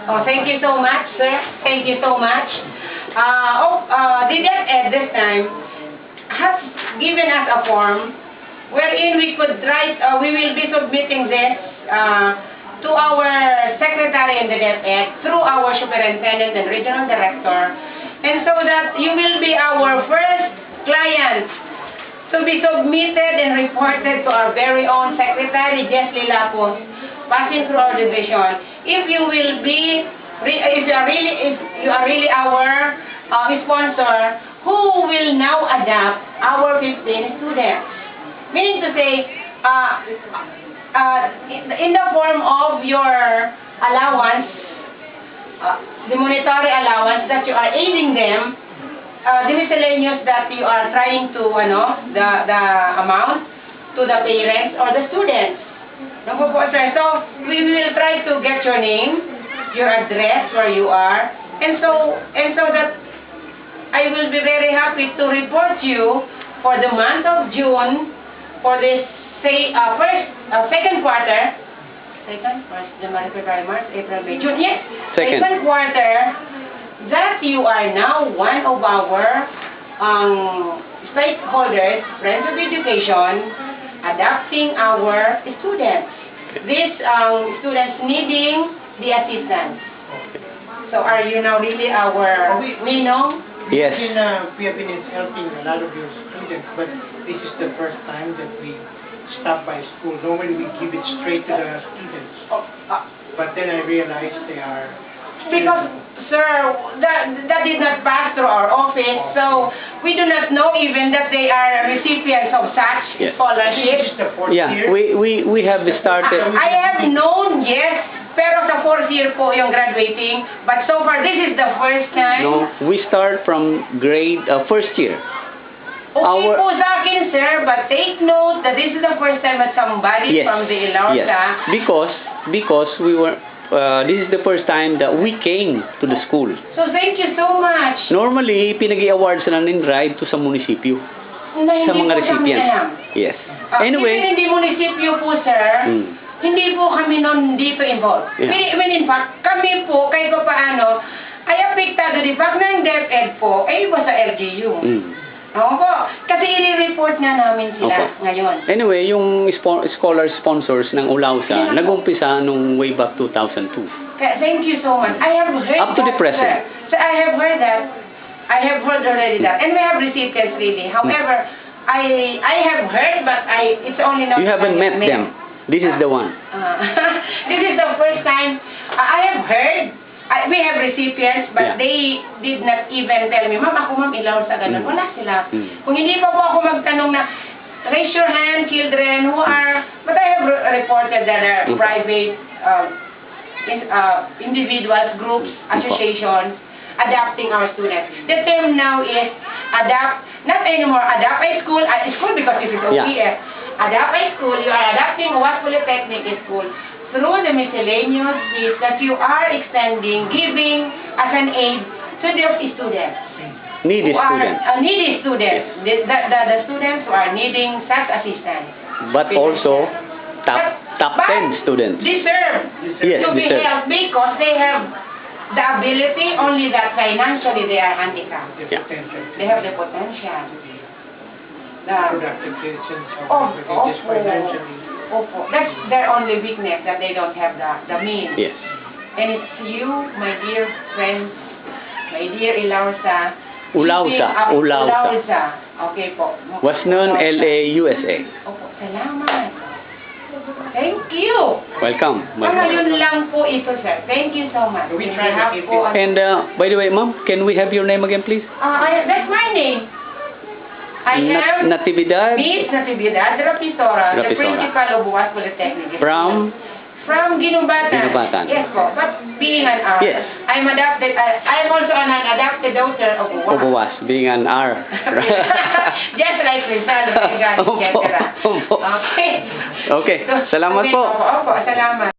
Oh, thank you so much, sir. Thank you so much. The DepEd this time has given us a form wherein we could write, we will be submitting this to our secretary in the DepEd through our superintendent and regional director, and so that you will be our first client to be submitted and reported to our very own secretary, Jess Lilapos, passing through our division. If you will be, if you are really our sponsor, who will now adapt our 15 students. Meaning to say, in the form of your allowance, the monetary allowance that you are aiding them, the miscellaneous that you are trying to, the amount to the parents or the students. So, we will try to get your name, your address, where you are, and so that I will be very happy to report you for the month of June, for this, say, second quarter, January, February, March, April, May, June, yes, second quarter, that you are now one of our stakeholders, friends of education, adopting our students. These students needing the assistance. So are you now really our Minong? Yes. We have been helping a lot of your students, but this is the first time that we stop by school. Normally we give it straight to the students. But then I realized they are... Because, sir, that did not pass through our office, so we do not know even that they are recipients of such scholarships. This is the fourth Yeah, year. we have started. I have known, yes, pero sa fourth year po yung graduating, but so far this is the first time. No, we start from grade first year. Okay po sa akin, sir, but take note that this is the first time that somebody from the Ilausa... Because we were... this is the first time that we came to the school. So thank you so much. Normally, pinag-i-award sila ng drive to sa munisipyo. Sa mga recipients. Yes. Anyway. Even hindi munisipyo po, sir, hindi po kami nun dito involved. Yeah. When in fact, kami po, kahit pa paano, ay apektado di fact ng DepEd po, ay iba sa LGU. Oo po. Kasi i-report nga namin sila ngayon. Anyway, yung scholar sponsors ng Ulausa, nag-umpisa nung way back 2002. Thank you so much. I have heard up to the present. So I have heard that. I have heard already that. And we have recipients really. However, I have heard, but it's only not... You haven't met them. This is the one. This is the first time I have heard. We have recipients, but they did not even tell me, Ma'am, ako ma'am, ilaw sa ganun. Wala sila. Kung hindi pa po ako magtanong na, raise your hand, children who are, but I have reported that there are private individuals, groups, associations, adopting our students. The term now is adopt, not anymore adopt a school because it is OPS. Adopt a school, you are adopting Oas Polytechnic School through the miscellaneous fees that you are extending, giving as an aid to the students. Needy students. Needy students. The students who are needing such assistance. But also, top 10 students. Deserve to be helped because they have the ability, only that financially they are handicapped. They have the potential. Productive citizens, just financially. That's their only weakness, that they don't have the means. Yes. And it's you, my dear friends, my dear Ilausa. Ulausa. Okay po. Oasnon LA, USA. Opo, salamat. Thank you. Welcome. Ngayon lang po ito, sir. Thank you so much. We try to keep it. And by the way, ma'am, can we have your name again, please? That's my name. I am Natividad. Miss Natividad Rapisora, the principal of Oas Polytechnic. From Ginumbatan. Yes po. But being an R, I'm adopted. I'm also an adopted daughter of Oas. Of Oas, being an R. Just like Rizal, etc. Okay. Okay. Salamat po. Opo, salamat.